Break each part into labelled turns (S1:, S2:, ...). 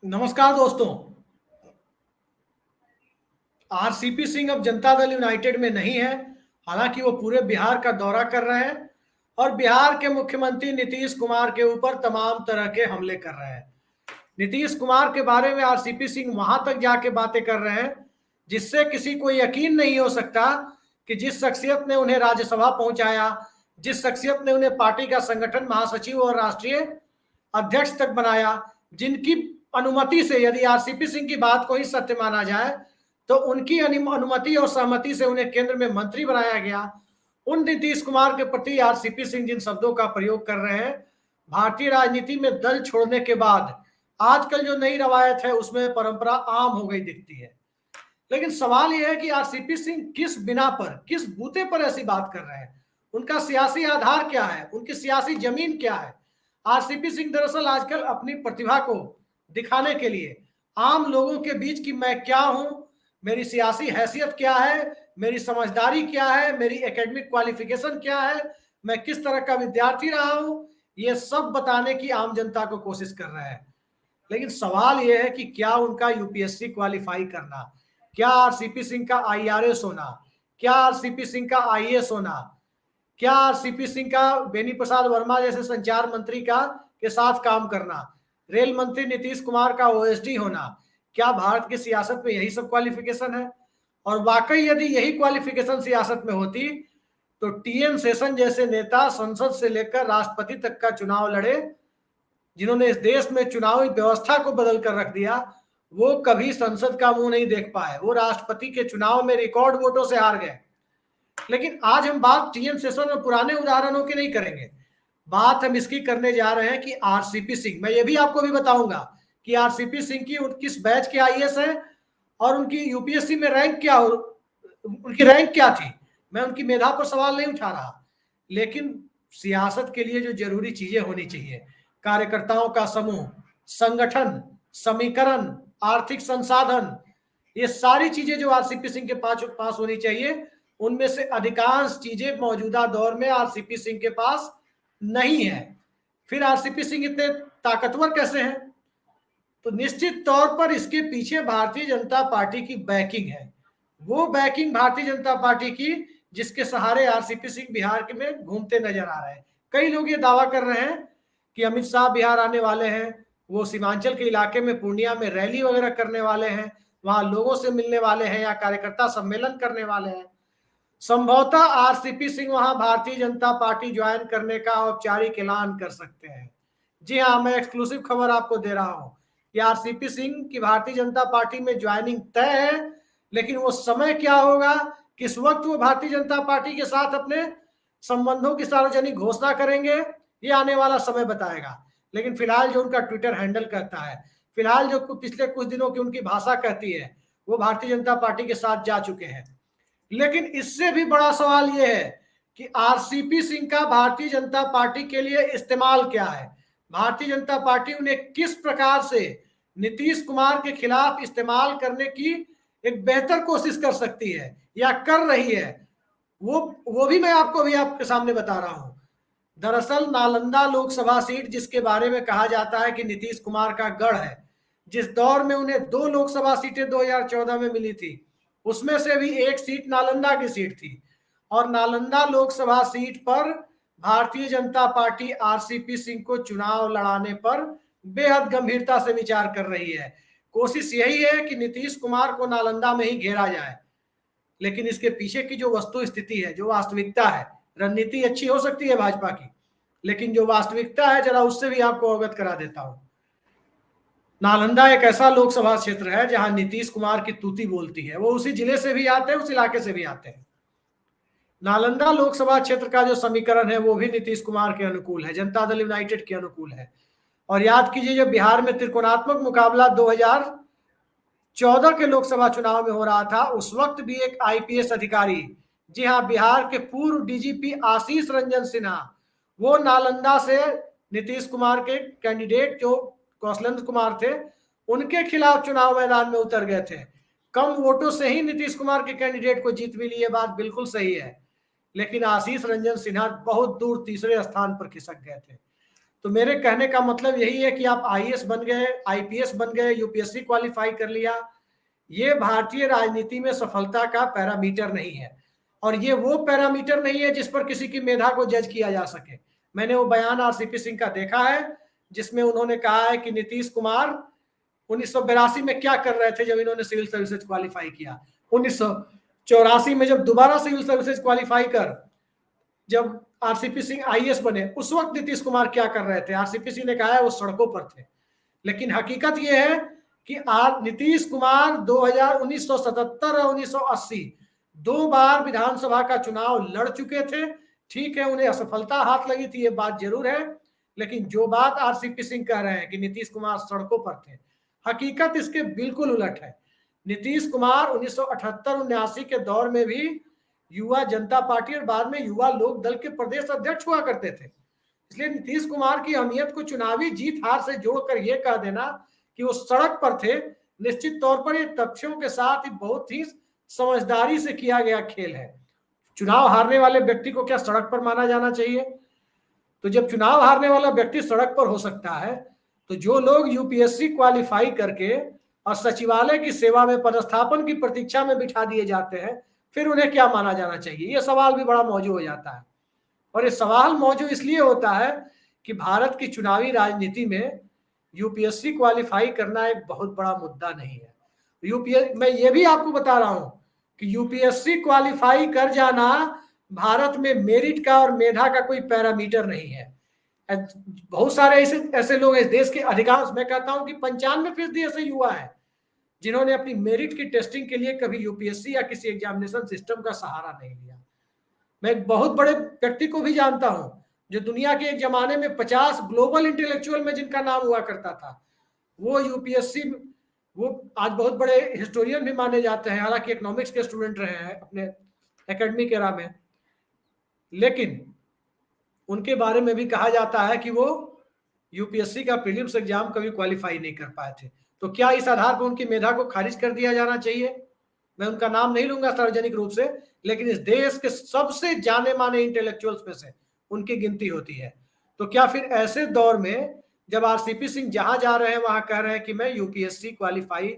S1: नमस्कार दोस्तों। आरसीपी सिंह अब जनता दल यूनाइटेड में नहीं है। हालांकि वो पूरे बिहार का दौरा कर रहे हैं और बिहार के मुख्यमंत्री नीतीश कुमार के ऊपर तमाम तरह के हमले कर रहे हैं। नीतीश कुमार के बारे में आरसीपी सिंह वहां तक जाके बातें कर रहे हैं जिससे किसी को यकीन नहीं हो सकता कि जिस शख्सियत ने उन्हें राज्यसभा पहुंचाया, जिस शख्सियत ने उन्हें पार्टी का संगठन महासचिव और राष्ट्रीय अध्यक्ष तक बनाया, जिनकी अनुमति से यदि आरसीपी सिंह की बात को ही सत्य माना जाए तो उनकी अनुमति और सहमति से उन्हें केंद्र में मंत्री बनाया गया। उन नीतीश कुमार के प्रति आरसीपी सिंह जिन शब्दों का प्रयोग कर रहे हैं, भारतीय राजनीति में दल छोड़ने के बाद आजकल जो नई रवायत है उसमें परंपरा आम हो गई दिखती है। लेकिन सवाल यह है कि आरसीपी सिंह किस बिना पर, किस बूते पर ऐसी बात कर रहे हैं, उनका सियासी आधार क्या है, उनकी सियासी जमीन क्या है। आरसीपी सिंह दरअसल आजकल अपनी प्रतिभा को दिखाने के लिए आम लोगों के बीच कि मैं क्या हूं, मेरी सियासी हैसियत क्या है, मेरी समझदारी क्या है, मेरी एकेडमिक क्वालिफिकेशन क्या है, मैं किस तरह का विद्यार्थी रहा हूं, ये सब बताने की आम जनता को कोशिश कर रहे हैं। लेकिन सवाल यह है कि क्या उनका यूपीएससी क्वालिफाई करना, क्या आरसीपी सिंह का आईआरएस होना, क्या आरसीपी सिंह का आईएएस होना, क्या आरसीपी सिंह का बेनी प्रसाद वर्मा जैसे संचार मंत्री का के साथ काम करना, रेल मंत्री नीतीश कुमार का ओएसडी होना, क्या भारत की सियासत में यही सब क्वालिफिकेशन है? और वाकई यदि यही क्वालिफिकेशन सियासत में होती तो टीएन शेषन जैसे नेता संसद से लेकर राष्ट्रपति तक का चुनाव लड़े, जिन्होंने इस देश में चुनावी व्यवस्था को बदल कर रख दिया, वो कभी संसद का मुंह नहीं देख पाए। वो राष्ट्रपति के चुनाव में रिकॉर्ड वोटों से हार गए। लेकिन आज हम बात टीएन शेषन और पुराने उदाहरणों की नहीं करेंगे। बात हम इसकी करने जा रहे हैं कि आरसीपी सिंह, मैं ये भी आपको भी बताऊंगा कि आरसीपी सिंह की किस बैच के आईएएस है और उनकी यूपीएससी में रैंक क्या हो, उनकी रैंक क्या थी। मैं उनकी मेधा पर सवाल नहीं उठा रहा, लेकिन सियासत के लिए जो जरूरी चीजें होनी चाहिए, कार्यकर्ताओं का समूह, संगठन, समीकरण, आर्थिक संसाधन, ये सारी चीजें जो आरसीपी सिंह के पास होनी चाहिए, उनमें से अधिकांश चीजें मौजूदा दौर में आरसीपी सिंह के पास नहीं है। फिर आरसीपी सिंह इतने ताकतवर कैसे हैं? तो निश्चित तौर पर इसके पीछे भारतीय जनता पार्टी की बैकिंग है। वो बैकिंग भारतीय जनता पार्टी की जिसके सहारे आरसीपी सिंह बिहार के में घूमते नजर आ रहे हैं। कई लोग ये दावा कर रहे हैं कि अमित शाह बिहार आने वाले हैं, वो सीमांचल के इलाके में पूर्णिया में रैली वगैरह करने वाले हैं, वहां लोगों से मिलने वाले हैं या कार्यकर्ता सम्मेलन करने वाले हैं। संभवतः आरसीपी सिंह वहां भारतीय जनता पार्टी ज्वाइन करने का औपचारिक ऐलान कर सकते हैं। जी हाँ, मैं एक्सक्लूसिव खबर आपको दे रहा हूं कि आरसीपी सिंह की भारतीय जनता पार्टी में ज्वाइनिंग तय है, लेकिन वो समय क्या होगा, किस वक्त वो भारतीय जनता पार्टी के साथ अपने संबंधों की सार्वजनिक घोषणा करेंगे, ये आने वाला समय बताएगा। लेकिन फिलहाल जो उनका ट्विटर हैंडल कहता है, फिलहाल जो पिछले कुछ दिनों की उनकी भाषा कहती है, वो भारतीय जनता पार्टी के साथ जा चुके हैं। लेकिन इससे भी बड़ा सवाल यह है कि आरसीपी सिंह का भारतीय जनता पार्टी के लिए इस्तेमाल क्या है। भारतीय जनता पार्टी उन्हें किस प्रकार से नीतीश कुमार के खिलाफ इस्तेमाल करने की एक बेहतर कोशिश कर सकती है या कर रही है, वो भी मैं आपको भी आपके सामने बता रहा हूं। दरअसल नालंदा लोकसभा सीट, जिसके बारे में कहा जाता है कि नीतीश कुमार का गढ़ है, जिस दौर में उन्हें 2 लोकसभा सीटें 2014 में मिली थी, उसमें से भी एक सीट नालंदा की सीट थी। और नालंदा लोकसभा सीट पर भारतीय जनता पार्टी आरसीपी सिंह को चुनाव लड़ाने पर बेहद गंभीरता से विचार कर रही है। कोशिश यही है कि नीतीश कुमार को नालंदा में ही घेरा जाए। लेकिन इसके पीछे की जो वस्तु स्थिति है, जो वास्तविकता है, रणनीति अच्छी हो सकती है भाजपा की, लेकिन जो वास्तविकता है जरा उससे भी आपको अवगत करा देता हूं। नालंदा एक ऐसा लोकसभा क्षेत्र है जहां नीतीश कुमार की तूती बोलती है। वो उसी जिले से भी आते हैं, उस इलाके से भी आते हैं। नालंदा लोकसभा क्षेत्र का जो समीकरण है वो भी नीतीश कुमार के अनुकूल है, जनता दल यूनाइटेड के अनुकूल है। और याद कीजिए, जब बिहार में त्रिकोणात्मक मुकाबला 2014 के लोकसभा चुनाव में हो रहा था, उस वक्त भी एक आईपीएस अधिकारी, जी हाँ, बिहार के पूर्व डीजीपी आशीष रंजन सिन्हा, वो नालंदा से नीतीश कुमार के कैंडिडेट जो कौशलेंद्र कुमार थे, उनके खिलाफ चुनाव मैदान में उतर गए थे। कम वोटों से ही नीतीश कुमार के कैंडिडेट को जीत मिली, ये बात बिल्कुल सही है। लेकिन आशीष रंजन सिन्हा बहुत दूर तीसरे स्थान पर खिसक गए थे। तो मेरे कहने का मतलब यही है कि आप आईएएस बन गए, आईपीएस बन गए, यूपीएससी क्वालिफाई कर लिया, ये भारतीय राजनीति में सफलता का पैरामीटर नहीं है। और ये वो पैरामीटर नहीं है जिस पर किसी की मेधा को जज किया जा सके। मैंने वो बयान आरसीपी सिंह का देखा है जिसमें उन्होंने कहा है कि नीतीश कुमार 1982 में क्या कर रहे थे जब इन्होंने सिविल सर्विसेज क्वालिफाई किया, 1984 में जब दोबारा सिविल सर्विसेज क्वालिफाई कर जब आरसीपी सिंह आईएएस बने, उस वक्त नीतीश कुमार क्या कर रहे थे? आरसीपी सिंह ने कहा है वो सड़कों पर थे। लेकिन हकीकत यह है कि नीतीश कुमार 1977 और 1980 दो बार विधानसभा का चुनाव लड़ चुके थे। ठीक है, उन्हें असफलता हाथ लगी थी, ये बात जरूर है। लेकिन जो बात आरसीपी सिंह कह रहे हैं कि नीतीश कुमार सड़कों पर थे, हकीकत इसके बिल्कुल उलट है। नीतीश कुमार 1978-79 के दौर में भी युवा जनता पार्टी और बाद में युवा लोक दल के प्रदेश अध्यक्ष हुआ करते थे। इसलिए नीतीश कुमार की अहमियत को चुनावी जीत हार से जोड़कर यह कह देना कि वो सड़क पर थे, निश्चित तौर पर ये तथ्यों के साथ ही बहुत ही समझदारी से किया गया खेल है। चुनाव हारने वाले व्यक्ति को क्या सड़क पर माना जाना चाहिए? तो जब चुनाव हारने वाला व्यक्ति सड़क पर हो सकता है, तो जो लोग यूपीएससी क्वालिफाई करके और सचिवालय की सेवा में पदस्थापन की प्रतीक्षा में बिठा दिए जाते हैं, फिर उन्हें क्या माना जाना चाहिए? यह सवाल भी बड़ा मौजू हो जाता है। और ये सवाल मौजू इसलिए होता है कि भारत की चुनावी राजनीति में यूपीएससी क्वालिफाई करना एक बहुत बड़ा मुद्दा नहीं है। मैं ये भी आपको बता रहा हूं कि यूपीएससी क्वालिफाई कर जाना भारत में मेरिट का और मेधा का कोई पैरामीटर नहीं है। बहुत सारे ऐसे लोग इस देश के अधिकांश, मैं कहता हूं कि 95% ऐसे युवा है जिन्होंने अपनी मेरिट की टेस्टिंग के लिए कभी यूपीएससी या किसी एग्जामिनेशन सिस्टम का सहारा नहीं लिया। मैं एक बहुत बड़े व्यक्ति को भी जानता हूं जो दुनिया के एक जमाने में 50 ग्लोबल इंटेलेक्चुअल में जिनका नाम हुआ करता था, वो यूपीएससी, वो आज बहुत बड़े हिस्टोरियन भी माने जाते हैं, हालांकि इकोनॉमिक्स के स्टूडेंट रहे हैं अपने एकेडमिक एरा में, लेकिन उनके बारे में भी कहा जाता है कि वो यूपीएससी का प्रीलिम्स एग्जाम कभी क्वालिफाई नहीं कर पाए थे। तो क्या इस आधार पर उनकी मेधा को खारिज कर दिया जाना चाहिए? मैं उनका नाम नहीं लूंगा सार्वजनिक रूप से, लेकिन इस देश के सबसे जाने माने इंटेलेक्चुअल्स में से उनकी गिनती होती है। तो क्या फिर ऐसे दौर में जब आरसीपी सिंह जहां जा रहे हैं वहां कह रहे हैं कि मैं यूपीएससी क्वालिफाई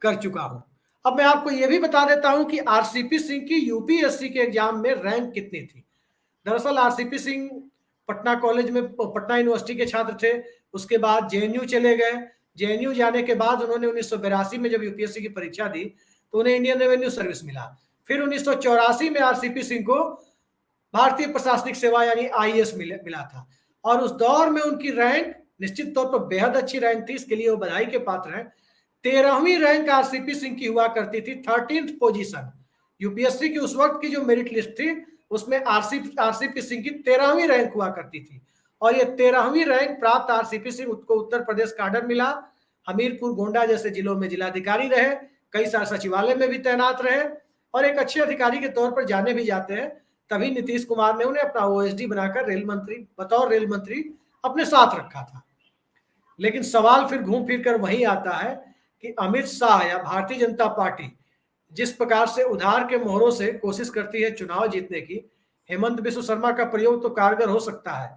S1: कर चुका हूं? अब मैं आपको यह भी बता देता हूं कि आरसीपी सिंह की यूपीएससी के एग्जाम में रैंक कितनी थी। दरअसल आरसीपी सिंह पटना कॉलेज में, पटना यूनिवर्सिटी के छात्र थे। उसके बाद जेएनयू चले गए। जेएनयू जाने के बाद उन्होंने 1982 में जब यूपीएससी की परीक्षा दी तो उन्हें इंडियन रेवेन्यू सर्विस मिला। फिर 1984 में आरसीपी सिंह को भारतीय प्रशासनिक सेवा यानी आईएएस मिला था। और उस दौर में उनकी रैंक निश्चित तौर पर बेहद अच्छी रैंक थी, इसके लिए वो बधाई के पात्र हैं। 13वीं रैंक आरसीपी सिंह की हुआ करती थी, 13th पोजीशन। यूपीएससी की उस वक्त की जो मेरिट लिस्ट थी उसमें आरसीपी सिंह की 13वीं रैंक हुआ करती थी। और ये 13वीं रैंक प्राप्त आरसीपी सिंह को उत्तर प्रदेश काडर मिला, हमीरपुर, गोंडा जैसे जिलों में जिलाधिकारी रहे, कई साल सचिवालय में भी तैनात रहे और एक अच्छे अधिकारी के तौर पर जाने भी जाते हैं। तभी नीतीश कुमार ने उन्हें अपना ओएसडी बनाकर बतौर रेल मंत्री अपने साथ रखा था। लेकिन सवाल फिर घूम फिर कर वही आता है कि अमित शाह या भारतीय जनता पार्टी जिस प्रकार से उधार के मोहरों से कोशिश करती है चुनाव जीतने की, हेमंत बिस्व शर्मा का प्रयोग तो कारगर हो सकता है,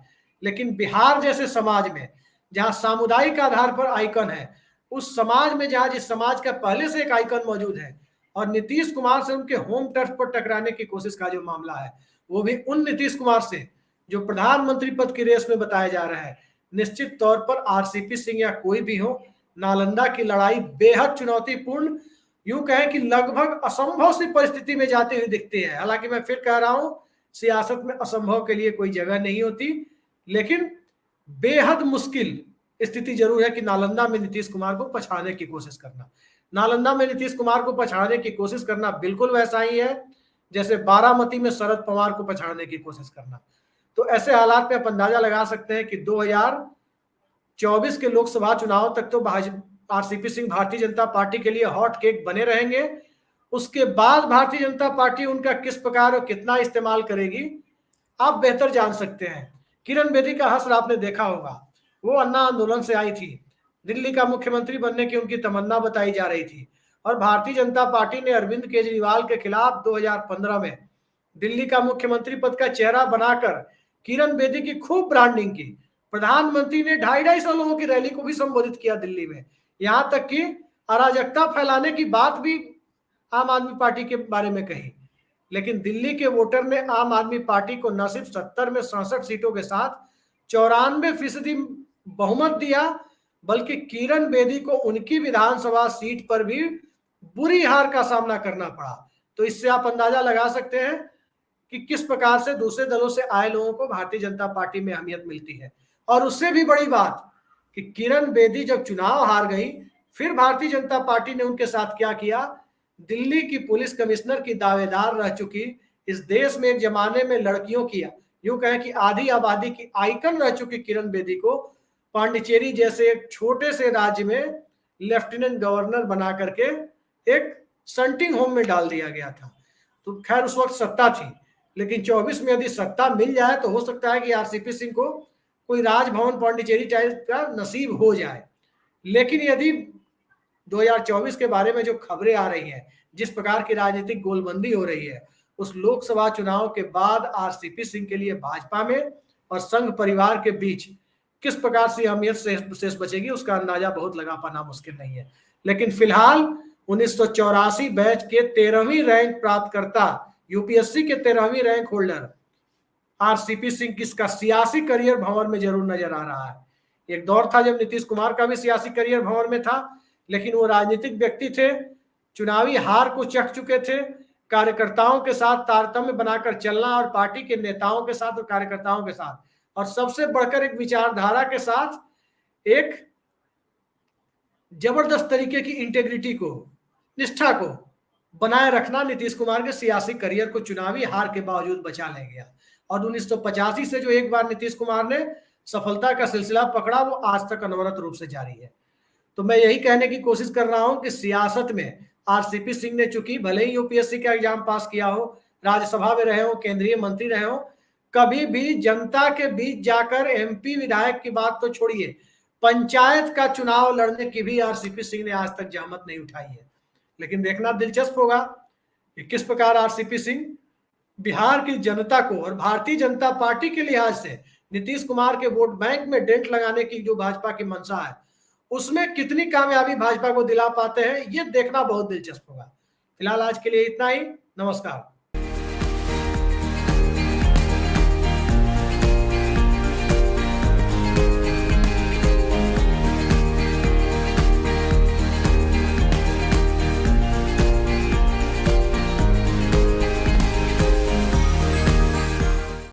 S1: लेकिन बिहार जैसे समाज में जहां सामुदायिक आधार पर आइकन है, उस समाज में जहां जिस समाज का पहले से एक आइकन मौजूद है और नीतीश कुमार से उनके होम टर्फ पर टकराने की कोशिश का जो मामला है, वो भी उन नीतीश कुमार से जो प्रधानमंत्री पद की रेस में बताया जा रहा है, निश्चित तौर पर आरसीपी सिंह या कोई भी हो, नालंदा की लड़ाई बेहद चुनौतीपूर्ण, यूं कहें कि लगभग असंभव सी परिस्थिति में जाती हुई दिखती है। हालांकि मैं फिर कह रहा हूं, सियासत में असंभव के लिए कोई जगह नहीं होती, लेकिन बेहद मुश्किल स्थिति जरूर है कि नालंदा में नीतीश कुमार को पछाड़ने की कोशिश करना। नालंदा में नीतीश कुमार को पछाड़ने की कोशिश करना बिल्कुल वैसा ही है जैसे बारामती में शरद पवार को पछाड़ने की कोशिश करना। तो ऐसे हालात में आप अंदाजा लगा सकते हैं कि 2024 के लोकसभा चुनाव तक तो आरसीपी सिंह भारतीय जनता पार्टी के लिए हॉट केक बने रहेंगे। उसके बाद भारतीय जनता पार्टी उनका किस प्रकार और कितना इस्तेमाल करेगी आप बेहतर जान सकते हैं। किरण बेदी का हश्र आपने देखा होगा, वो अन्ना आंदोलन से आई थी, दिल्ली का मुख्यमंत्री बनने की उनकी तमन्ना बताई जा रही थी और भारतीय जनता पार्टी ने अरविंद केजरीवाल के खिलाफ 2015 में दिल्ली का मुख्यमंत्री पद का चेहरा बनाकर किरण बेदी की खूब ब्रांडिंग की। प्रधानमंत्री ने 250-250 लोगों की रैली को भी संबोधित किया दिल्ली में, यहां तक कि अराजकता फैलाने की बात भी आम आदमी पार्टी के बारे में कही। लेकिन दिल्ली के वोटर ने आम आदमी पार्टी को न सिर्फ 70 में 67 सीटों के साथ 94% बहुमत दिया, बल्कि किरण बेदी को उनकी विधानसभा सीट पर भी बुरी हार का सामना करना पड़ा। तो इससे आप अंदाजा लगा सकते हैं कि किस प्रकार से दूसरे दलों से आए लोगों को भारतीय जनता पार्टी में अहमियत मिलती है। और उससे भी बड़ी बात कि किरण बेदी जब चुनाव हार गई, फिर भारतीय जनता पार्टी ने उनके साथ क्या किया, दिल्ली की पुलिस कमिश्नर की दावेदार रह चुकी, इस देश में एक जमाने में लड़कियों की, यूं कहें कि आधी आबादी की आइकन रह चुकी किरण बेदी को पांडिचेरी जैसे एक छोटे से राज्य में लेफ्टिनेंट गवर्नर बना करके एक सन्टिंग होम में डाल दिया गया था। तो खैर उस वक्त सत्ता थी, लेकिन 24 में यदि सत्ता मिल जाए तो हो सकता है कि आरसीपी सिंह को कोई राजभवन पांडिचेरी टाइप का नसीब हो जाए। लेकिन यदि 2024 के बारे में जो खबरें आ रही हैं, जिस प्रकार की राजनीतिक गोलबंदी हो रही है, उस लोकसभा चुनाव के बाद आरसीपी सिंह के लिए भाजपा में और संघ परिवार के बीच किस प्रकार से अहमियत शेष बचेगी, उसका अंदाजा बहुत लगा पाना मुश्किल नहीं है। लेकिन फिलहाल 1984 बैच के 13वीं रैंक प्राप्तकर्ता, यूपीएससी के 13वीं रैंक होल्डर आरसीपी सिंह किसका सियासी करियर भंवर में जरूर नजर आ रहा है। एक दौर था जब नीतीश कुमार का भी सियासी करियर भंवर में था, लेकिन वो राजनीतिक व्यक्ति थे, चुनावी हार को चख चुके थे, कार्यकर्ताओं के साथ तारतम्य बनाकर चलना और पार्टी के नेताओं के साथ और कार्यकर्ताओं के साथ, और सबसे बढ़कर एक विचारधारा के साथ एक जबरदस्त तरीके की इंटेग्रिटी को, निष्ठा को बनाए रखना नीतीश कुमार के सियासी करियर को चुनावी हार के बावजूद बचा ले गया। और 1985 से जो एक बार नीतीश कुमार ने सफलता का सिलसिला पकड़ा, वो आज तक अनवरत रूप से जारी है। तो मैं यही कहने की कोशिश कर रहा हूं कि सियासत में आरसीपी सिंह ने, चूंकि भले ही यूपीएससी का एग्जाम पास किया हो, राज्यसभा में रहे हो, केंद्रीय मंत्री रहे हो, कभी भी जनता के बीच जाकर एमपी विधायक की बात तो छोड़िए, पंचायत का चुनाव लड़ने की भी आरसीपी सिंह ने आज तक जहमत नहीं उठाई है। लेकिन देखना दिलचस्प होगा कि किस प्रकार आरसीपी सिंह बिहार की जनता को और भारतीय जनता पार्टी के लिहाज से नीतीश कुमार के वोट बैंक में डेंट लगाने की जो भाजपा की मंशा है, उसमें कितनी कामयाबी भाजपा को दिला पाते हैं, ये देखना बहुत दिलचस्प होगा। फिलहाल आज के लिए इतना ही। नमस्कार।